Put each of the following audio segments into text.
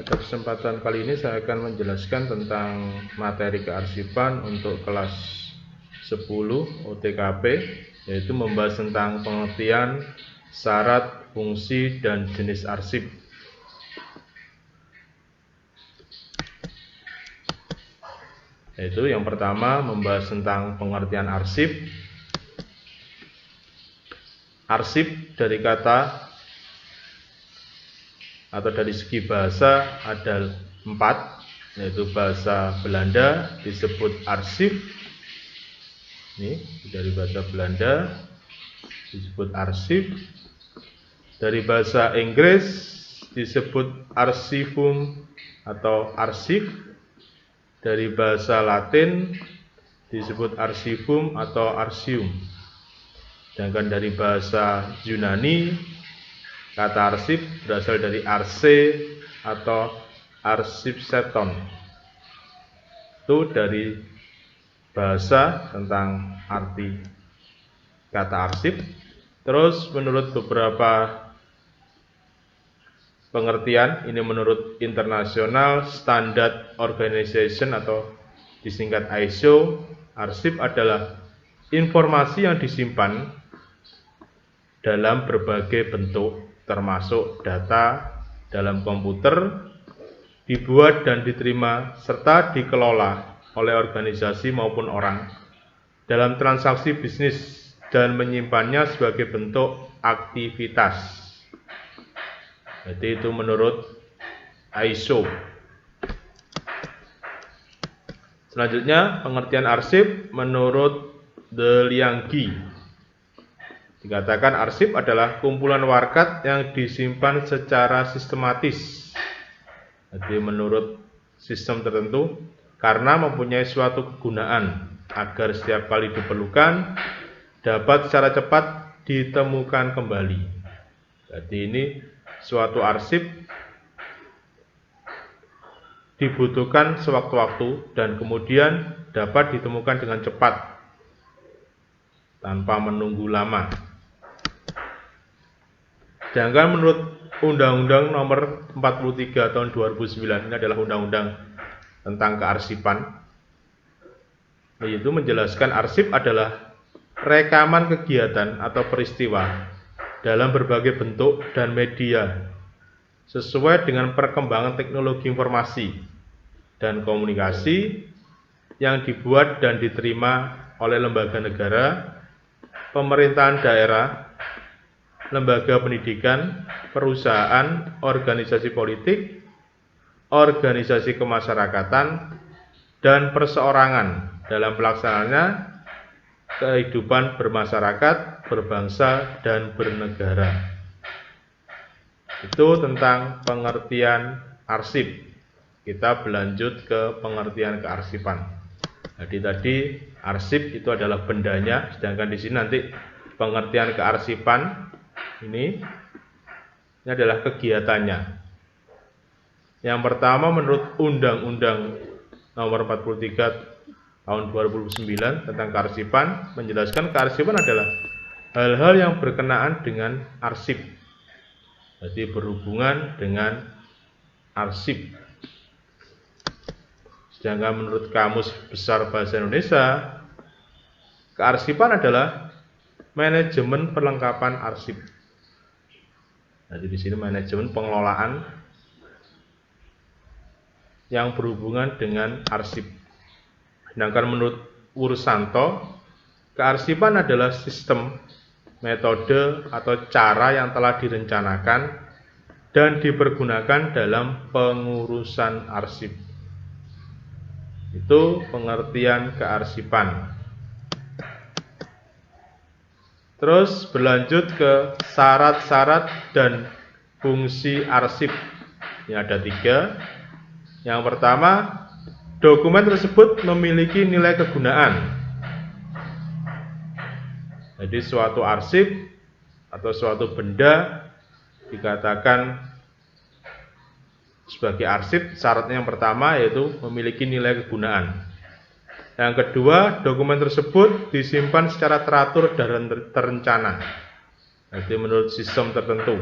Pada kesempatan kali ini saya akan menjelaskan tentang materi kearsipan untuk kelas 10 OTKP, yaitu membahas tentang pengertian, syarat, fungsi, dan jenis arsip. Yaitu yang pertama membahas tentang pengertian arsip. Arsip dari kata atau dari segi bahasa ada 4, yaitu bahasa Belanda disebut arsip. Ini dari bahasa Belanda disebut arsip. Dari bahasa Inggris disebut arsivum atau arsif. Dari bahasa Latin disebut arsivum atau arsium. Sedangkan dari bahasa Yunani, kata arsip berasal dari arse atau arsipseton. Itu dari bahasa tentang arti kata arsip. Terus menurut beberapa pengertian, ini menurut International Standard Organization atau disingkat ISO, arsip adalah informasi yang disimpan dalam berbagai bentuk, termasuk data dalam komputer, dibuat dan diterima serta dikelola oleh organisasi maupun orang dalam transaksi bisnis dan menyimpannya sebagai bentuk aktivitas. Jadi itu menurut ISO. Selanjutnya pengertian arsip menurut De Lianghi. Dikatakan arsip adalah kumpulan warkat yang disimpan secara sistematis. Jadi menurut sistem tertentu karena mempunyai suatu kegunaan agar setiap kali diperlukan dapat secara cepat ditemukan kembali. Jadi ini suatu arsip dibutuhkan sewaktu-waktu dan kemudian dapat ditemukan dengan cepat tanpa menunggu lama. Sedangkan menurut Undang-Undang Nomor 43 Tahun 2009, ini adalah undang-undang tentang kearsipan, yaitu menjelaskan arsip adalah rekaman kegiatan atau peristiwa dalam berbagai bentuk dan media sesuai dengan perkembangan teknologi informasi dan komunikasi yang dibuat dan diterima oleh lembaga negara, pemerintahan daerah, lembaga pendidikan, perusahaan, organisasi politik, organisasi kemasyarakatan, dan perseorangan dalam pelaksanaannya kehidupan bermasyarakat, berbangsa, dan bernegara. Itu tentang pengertian arsip. Kita berlanjut ke pengertian kearsipan. Jadi tadi arsip itu adalah bendanya, sedangkan di sini nanti pengertian kearsipan ini adalah kegiatannya. Yang pertama menurut Undang-Undang Nomor 43 Tahun 2009 tentang kearsipan menjelaskan kearsipan adalah hal-hal yang berkenaan dengan arsip. Jadi berhubungan dengan arsip. Sedangkan menurut Kamus Besar Bahasa Indonesia, kearsipan adalah manajemen perlengkapan arsip. Jadi di sini manajemen pengelolaan yang berhubungan dengan arsip. Sedangkan menurut Wursanto, kearsipan adalah sistem, metode, atau cara yang telah direncanakan dan dipergunakan dalam pengurusan arsip. Itu pengertian kearsipan. Terus berlanjut ke syarat-syarat dan fungsi arsip. Ini ada 3. Yang pertama, dokumen tersebut memiliki nilai kegunaan. Jadi suatu arsip atau suatu benda dikatakan sebagai arsip, syaratnya yang pertama yaitu memiliki nilai kegunaan. Yang kedua, dokumen tersebut disimpan secara teratur dan terencana. Jadi menurut sistem tertentu.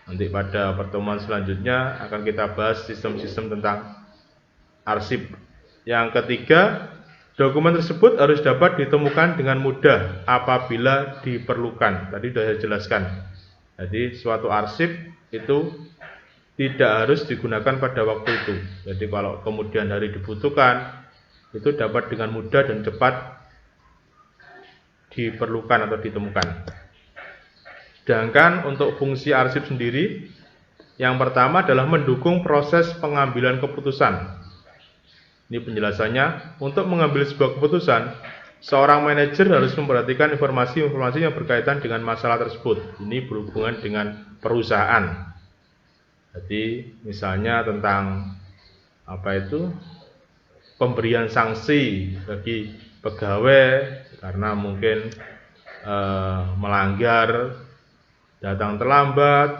Nanti pada pertemuan selanjutnya akan kita bahas sistem-sistem tentang arsip. Yang ketiga, dokumen tersebut harus dapat ditemukan dengan mudah apabila diperlukan. Tadi sudah saya jelaskan. Jadi suatu arsip itu tidak harus digunakan pada waktu itu. Jadi kalau kemudian hari dibutuhkan, itu dapat dengan mudah dan cepat diperlukan atau ditemukan. Sedangkan untuk fungsi arsip sendiri, yang pertama adalah mendukung proses pengambilan keputusan. Ini penjelasannya, untuk mengambil sebuah keputusan, seorang manajer harus memperhatikan informasi-informasi yang berkaitan dengan masalah tersebut. Ini berhubungan dengan perusahaan. Jadi misalnya tentang pemberian sanksi bagi pegawai karena mungkin melanggar, datang terlambat,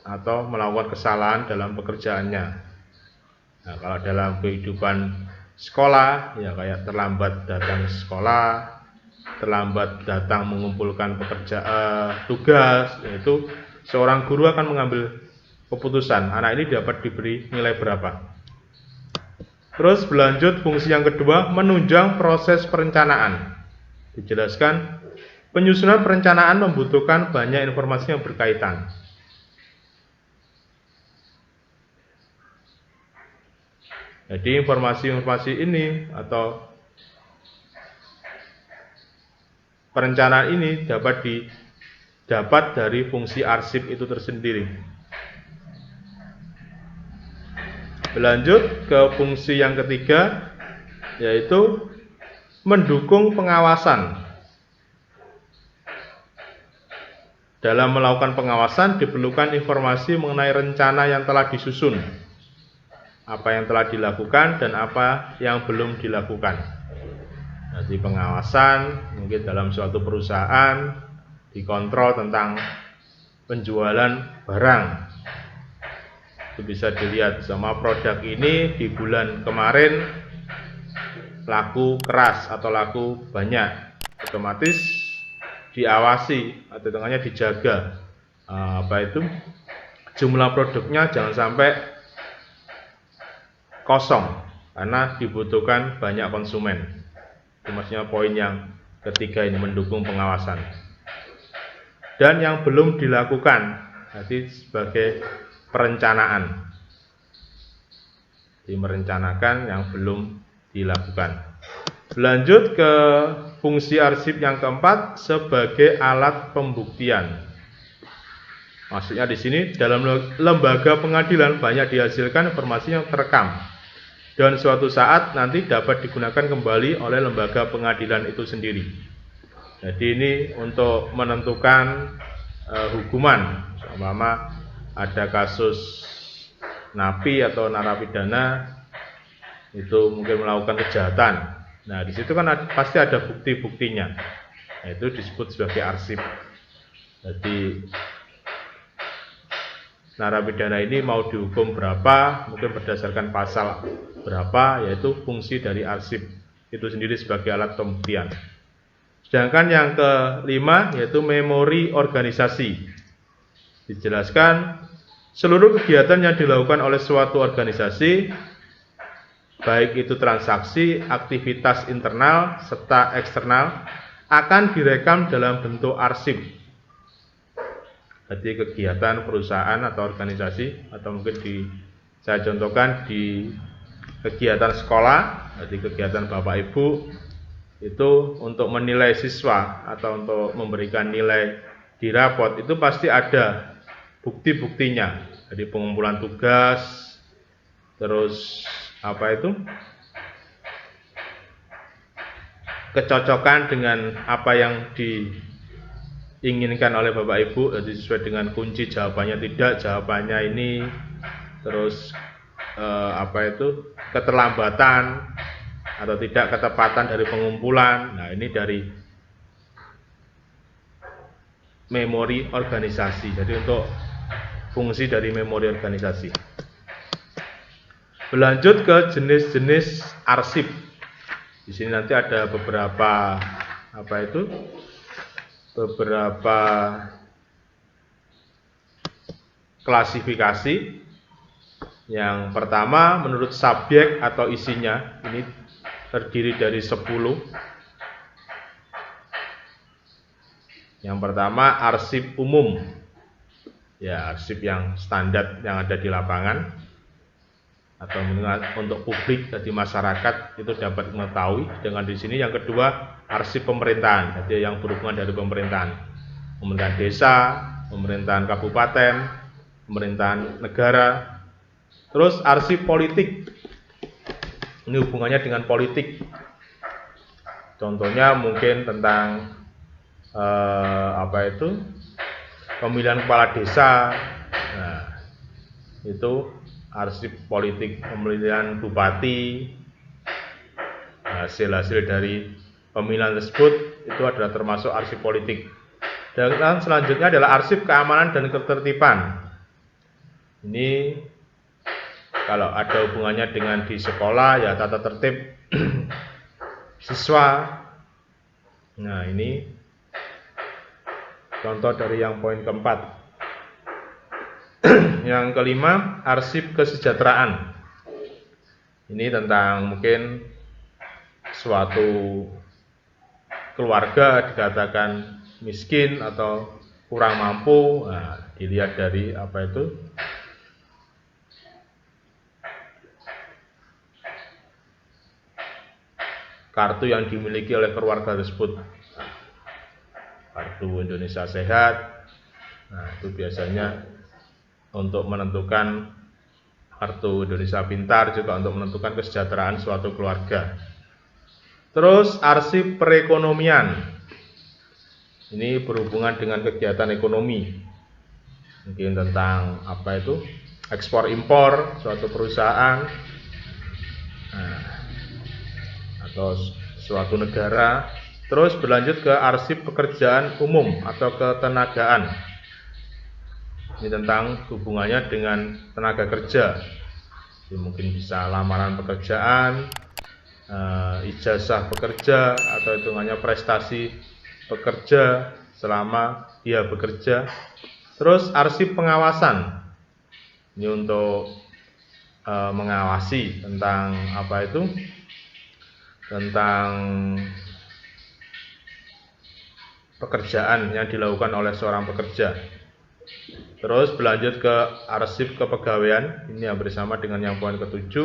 atau melakukan kesalahan dalam pekerjaannya. Nah, kalau dalam kehidupan sekolah, ya kayak terlambat datang sekolah, terlambat datang mengumpulkan tugas, yaitu seorang guru akan mengambil keputusan, anak ini dapat diberi nilai berapa. Terus berlanjut fungsi yang kedua, menunjang proses perencanaan. Dijelaskan, penyusunan perencanaan membutuhkan banyak informasi yang berkaitan. Jadi informasi-informasi ini atau perencanaan ini dapat dari fungsi arsip itu tersendiri. Berlanjut ke fungsi yang ketiga, yaitu mendukung pengawasan. Dalam melakukan pengawasan diperlukan informasi mengenai rencana yang telah disusun, apa yang telah dilakukan dan apa yang belum dilakukan. Jadi pengawasan mungkin dalam suatu perusahaan dikontrol tentang penjualan barang. Itu bisa dilihat sama produk ini di bulan kemarin laku keras atau laku banyak, otomatis diawasi atau tengahnya dijaga jumlah produknya jangan sampai kosong karena dibutuhkan banyak konsumen. Itu maksudnya poin yang ketiga ini, mendukung pengawasan. Dan yang belum dilakukan, jadi sebagai perencanaan, jadi merencanakan yang belum dilakukan. Lanjut ke fungsi arsip yang keempat, sebagai alat pembuktian. Maksudnya di sini dalam lembaga pengadilan banyak dihasilkan informasi yang terekam dan suatu saat nanti dapat digunakan kembali oleh lembaga pengadilan itu sendiri. Jadi ini untuk menentukan hukuman. Umpama ada kasus napi atau narapidana itu mungkin melakukan kejahatan. Nah, di situ kan pasti ada bukti-buktinya. Nah, itu disebut sebagai arsip. Jadi narapidana ini mau dihukum berapa, mungkin berdasarkan pasal berapa, yaitu fungsi dari arsip itu sendiri sebagai alat pembuktian. Sedangkan yang kelima yaitu memori organisasi. Dijelaskan seluruh kegiatan yang dilakukan oleh suatu organisasi, baik itu transaksi, aktivitas internal serta eksternal, akan direkam dalam bentuk arsip. Jadi kegiatan perusahaan atau organisasi, atau mungkin saya contohkan di kegiatan sekolah, jadi kegiatan Bapak Ibu itu untuk menilai siswa atau untuk memberikan nilai di rapot itu pasti ada bukti-buktinya. Jadi pengumpulan tugas, terus kecocokan dengan apa yang diinginkan oleh Bapak Ibu, jadi sesuai dengan kunci jawabannya tidak, jawabannya ini, terus keterlambatan atau tidak ketepatan dari pengumpulan. Nah, ini dari memori organisasi. Jadi untuk fungsi dari memori organisasi. Berlanjut ke jenis-jenis arsip. Di sini nanti ada beberapa klasifikasi. Yang pertama menurut subjek atau isinya, ini terdiri dari 10. Yang pertama arsip umum, ya arsip yang standar yang ada di lapangan atau untuk publik, jadi masyarakat itu dapat mengetahui dengan di sini. Yang kedua arsip pemerintahan, jadi yang berhubungan dari pemerintahan desa, pemerintahan kabupaten, pemerintahan negara. Terus arsip politik, ini hubungannya dengan politik, contohnya mungkin tentang pemilihan kepala desa. Nah, itu arsip politik, pemilihan bupati, hasil-hasil dari pemilihan tersebut itu adalah termasuk arsip politik. Dan selanjutnya adalah arsip keamanan dan ketertiban. Ini kalau ada hubungannya dengan di sekolah, ya tata tertib siswa. Nah, ini contoh dari yang poin keempat. Yang kelima, arsip kesejahteraan. Ini tentang mungkin suatu keluarga dikatakan miskin atau kurang mampu. Nah, dilihat dari kartu yang dimiliki oleh keluarga tersebut. Kartu Indonesia Sehat. Nah, itu biasanya untuk menentukan kartu Indonesia Pintar, juga untuk menentukan kesejahteraan suatu keluarga. Terus arsip perekonomian. Ini berhubungan dengan kegiatan ekonomi. Mungkin tentang ekspor impor suatu perusahaan. Nah, atau suatu negara. Terus berlanjut ke arsip pekerjaan umum atau ketenagaan. Ini tentang hubungannya dengan tenaga kerja. Jadi mungkin bisa lamaran pekerjaan, ijazah pekerja, atau hitungannya prestasi pekerja selama dia bekerja. Terus arsip pengawasan. Ini untuk mengawasi tentang tentang pekerjaan yang dilakukan oleh seorang pekerja. Terus berlanjut ke arsip kepegawaian. Ini yang bersama dengan yang poin ke-7.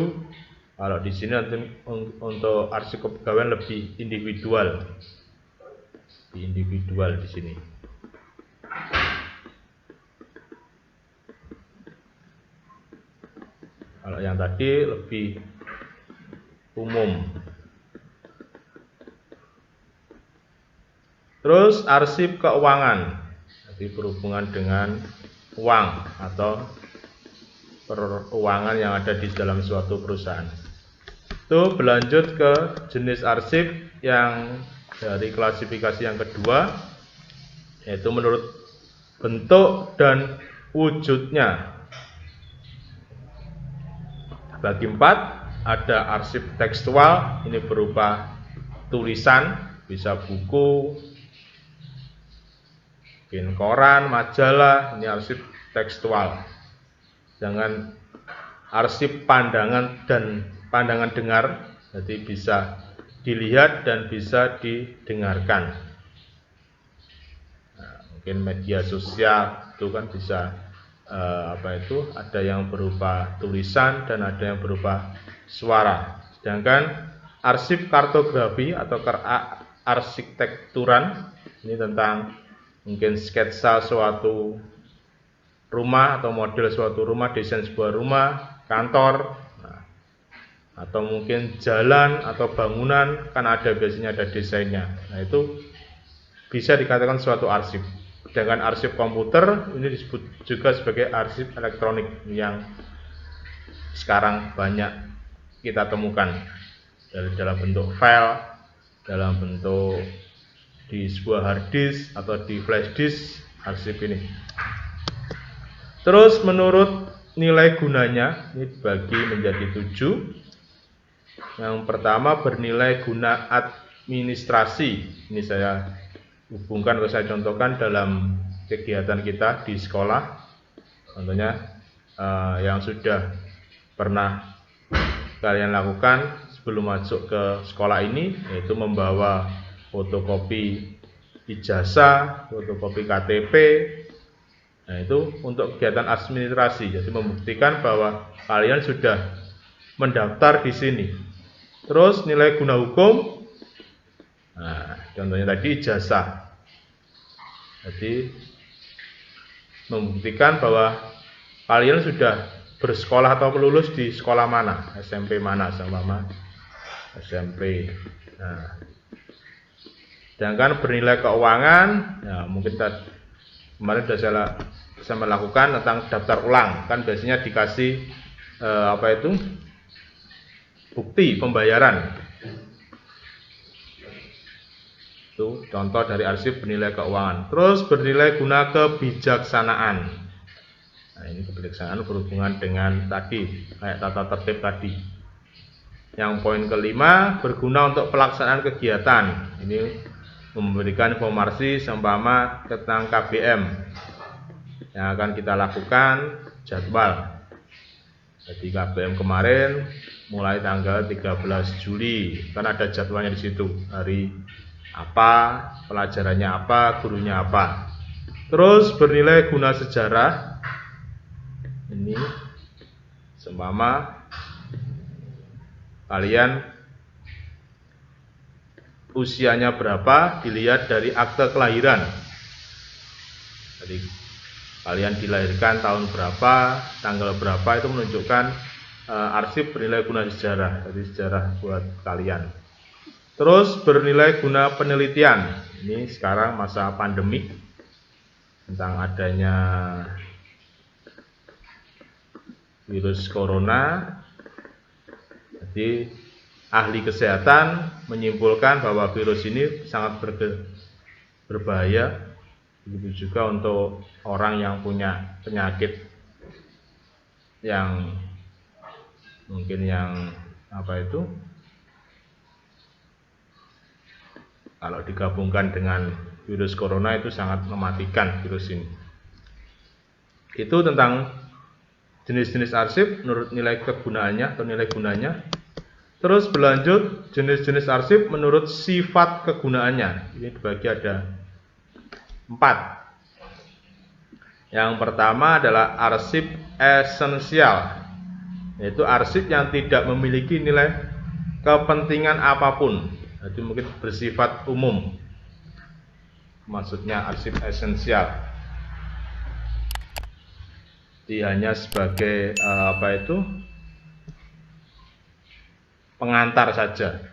Kalau di sini untuk arsip kepegawaian lebih individual. Di sini. Kalau yang tadi lebih umum. Terus arsip keuangan, jadi berhubungan dengan uang atau peruangan yang ada di dalam suatu perusahaan. Itu berlanjut ke jenis arsip yang dari klasifikasi yang kedua, yaitu menurut bentuk dan wujudnya. Bagi 4 ada arsip tekstual, ini berupa tulisan, bisa buku, mungkin koran, majalah, ini arsip tekstual. Jangan arsip pandangan dan pandangan dengar, jadi bisa dilihat dan bisa didengarkan. Nah, mungkin media sosial itu kan bisa ada yang berupa tulisan dan ada yang berupa suara. Sedangkan arsip kartografi atau arsitekturan, ini tentang mungkin sketsa suatu rumah atau model suatu rumah, desain sebuah rumah, kantor, atau mungkin jalan atau bangunan, kan biasanya ada desainnya. Nah, itu bisa dikatakan suatu arsip. Sedangkan arsip komputer ini disebut juga sebagai arsip elektronik yang sekarang banyak kita temukan dalam bentuk file, dalam bentuk di sebuah hard disk atau di flash disk, arsip ini. Terus menurut nilai gunanya ini dibagi menjadi 7. Yang pertama bernilai guna administrasi. Ini saya hubungkan atau saya contohkan dalam kegiatan kita di sekolah. Contohnya yang sudah pernah kalian lakukan sebelum masuk ke sekolah ini, yaitu membawa fotokopi ijazah, fotokopi KTP. Nah, itu untuk kegiatan administrasi, jadi membuktikan bahwa kalian sudah mendaftar di sini. Terus nilai guna hukum, nah, contohnya tadi ijazah, jadi membuktikan bahwa kalian sudah bersekolah atau lulus di sekolah mana, SMP mana, sama SMP. Nah, sedangkan bernilai keuangan, nah, mungkin kemarin sudah saya melakukan tentang daftar ulang, kan biasanya dikasih bukti pembayaran. Itu contoh dari arsip bernilai keuangan. Terus bernilai guna kebijaksanaan. Nah, ini kebijaksanaan berhubungan dengan tadi, kayak tata tertib tadi. Yang poin kelima, berguna untuk pelaksanaan kegiatan. Ini memberikan informasi seumpama tentang KBM yang akan kita lakukan, jadwal. Jadi KBM kemarin mulai tanggal 13 Juli, kan ada jadwalnya di situ, hari apa, pelajarannya apa, gurunya apa. Terus bernilai guna sejarah. Ini seumpama kalian usianya berapa dilihat dari akte kelahiran. Jadi kalian dilahirkan tahun berapa, tanggal berapa, itu menunjukkan arsip bernilai guna sejarah. Jadi sejarah buat kalian. Terus bernilai guna penelitian. Ini sekarang masa pandemi, tentang adanya virus corona. Jadi ahli kesehatan menyimpulkan bahwa virus ini sangat berbahaya. Begitu juga untuk orang yang punya penyakit yang mungkin kalau digabungkan dengan virus corona itu sangat mematikan virus ini. Itu tentang jenis-jenis arsip menurut nilai kegunaannya atau nilai gunanya. Terus berlanjut jenis-jenis arsip menurut sifat kegunaannya. Ini dibagi ada 4. Yang pertama adalah arsip esensial, yaitu arsip yang tidak memiliki nilai kepentingan apapun. Jadi mungkin bersifat umum. Maksudnya arsip esensial. Dia hanya sebagai pengantar saja.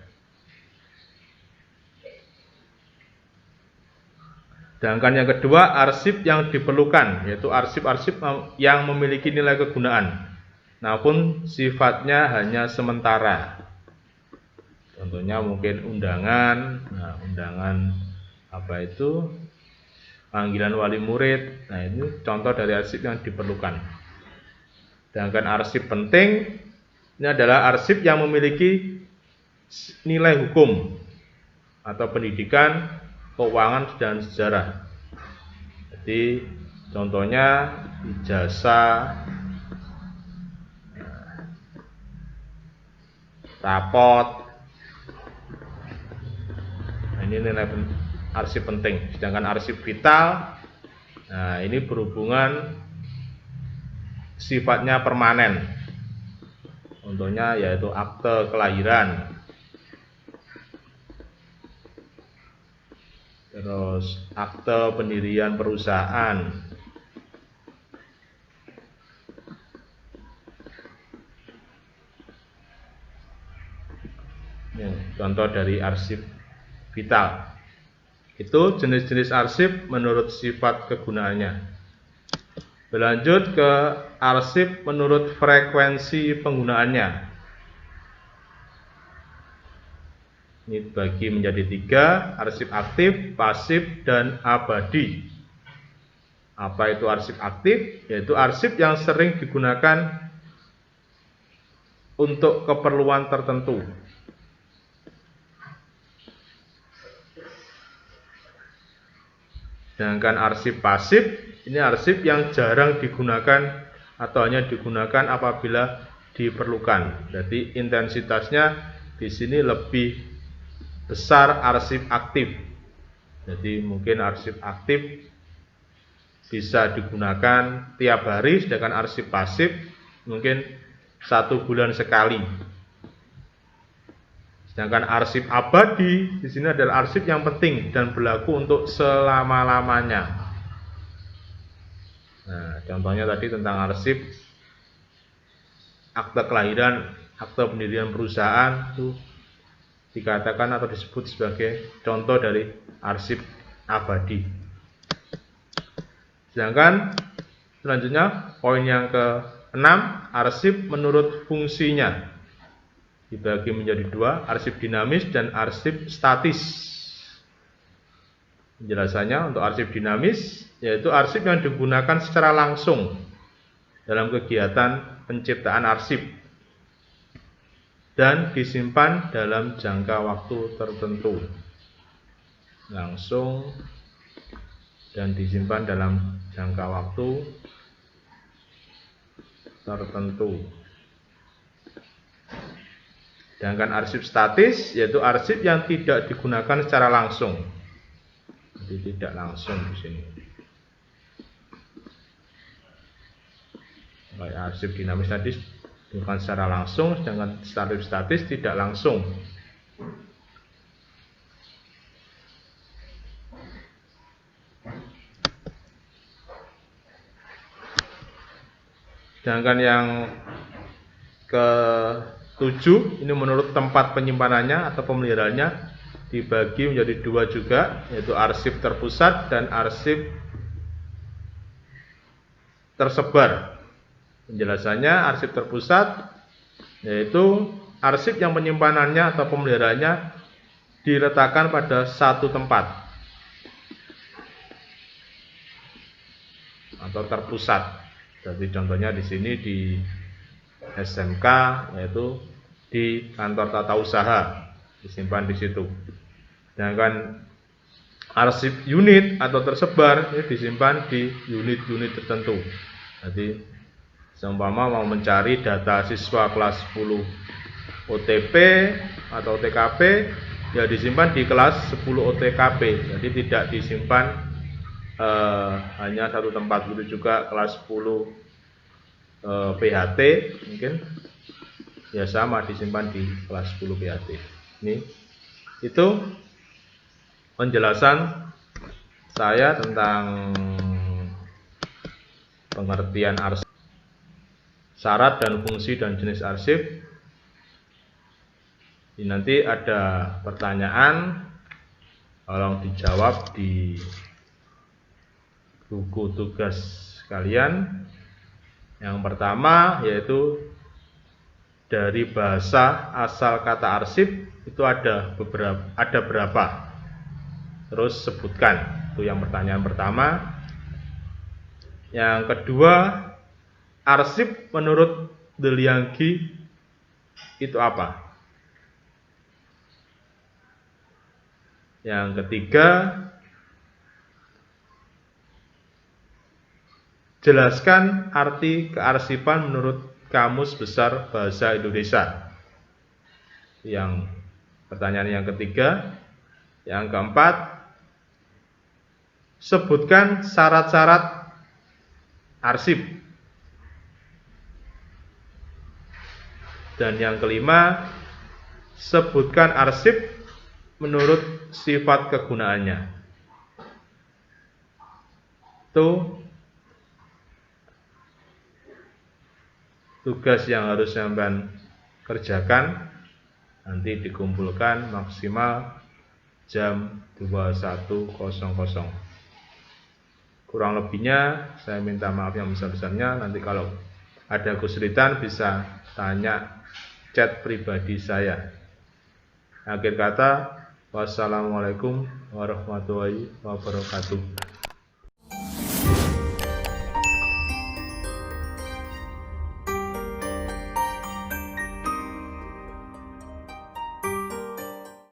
Sedangkan yang kedua, arsip yang diperlukan, yaitu arsip-arsip yang memiliki nilai kegunaan, namun sifatnya hanya sementara. Contohnya mungkin undangan, undangan panggilan wali murid. Nah, ini contoh dari arsip yang diperlukan. Sedangkan arsip penting, ini adalah arsip yang memiliki nilai hukum atau pendidikan, keuangan, dan sejarah. Jadi contohnya ijazah, rapot. Nah, ini nilai arsip penting. Sedangkan arsip vital, nah ini berhubungan sifatnya permanen. Contohnya yaitu akte kelahiran, terus akte pendirian perusahaan, contoh dari arsip vital. Itu jenis-jenis arsip menurut sifat kegunaannya. Berlanjut ke arsip menurut frekuensi penggunaannya. Ini dibagi menjadi 3, arsip aktif, pasif, dan abadi. Apa itu arsip aktif? Yaitu arsip yang sering digunakan untuk keperluan tertentu. Sedangkan arsip pasif Ini arsip yang jarang digunakan atau hanya digunakan apabila diperlukan. Jadi intensitasnya di sini lebih besar arsip aktif. Jadi mungkin arsip aktif bisa digunakan tiap hari, sedangkan arsip pasif mungkin 1 bulan sekali. Sedangkan arsip abadi di sini adalah arsip yang penting dan berlaku untuk selama-lamanya. Nah, contohnya tadi tentang arsip akte kelahiran, akte pendirian perusahaan itu dikatakan atau disebut sebagai contoh dari arsip abadi. Sedangkan selanjutnya poin yang ke-6, arsip menurut fungsinya dibagi menjadi 2, arsip dinamis dan arsip statis. Penjelasannya untuk arsip dinamis yaitu arsip yang digunakan secara langsung dalam kegiatan penciptaan arsip dan disimpan dalam jangka waktu tertentu. Langsung dan disimpan dalam jangka waktu tertentu. Sedangkan arsip statis yaitu arsip yang tidak digunakan secara langsung. Jadi tidak langsung di sini. Baik, arsip dinamis tadi digunakan secara langsung, sedangkan arsip statis tidak langsung. Sedangkan yang ke-7 ini menurut tempat penyimpanannya atau pemeliharaannya dibagi menjadi 2 juga, yaitu arsip terpusat dan arsip tersebar. Penjelasannya arsip terpusat yaitu arsip yang penyimpanannya atau pemeliharaannya diletakkan pada satu tempat atau terpusat. Jadi contohnya di sini di SMK yaitu di kantor tata usaha disimpan di situ. Sedangkan arsip unit atau tersebar ini disimpan di unit-unit tertentu. Jadi seumpama mau mencari data siswa kelas 10 OTP atau OTKP ya disimpan di kelas 10 OTKP. Jadi tidak disimpan hanya satu tempat. Begitu juga kelas 10 PHT mungkin ya sama disimpan di kelas 10 PHT. Ini itu penjelasan saya tentang pengertian arsip, syarat dan fungsi dan jenis arsip. Ini nanti ada pertanyaan, tolong dijawab di buku tugas kalian. Yang pertama yaitu dari bahasa asal kata arsip itu ada berapa? Terus sebutkan. Itu yang pertanyaan pertama. Yang kedua, arsip menurut Delianggi itu apa? Yang ketiga, jelaskan arti kearsipan menurut Kamus Besar Bahasa Indonesia. Yang pertanyaan yang ketiga. Yang keempat, sebutkan syarat-syarat arsip. Dan yang kelima, sebutkan arsip menurut sifat kegunaannya. Itu tugas yang harus sampean kerjakan, nanti dikumpulkan maksimal jam 21.00. Kurang lebihnya saya minta maaf yang besar-besarnya. Nanti kalau ada kesulitan bisa tanya chat pribadi saya. Akhir kata, wassalamualaikum warahmatullahi wabarakatuh.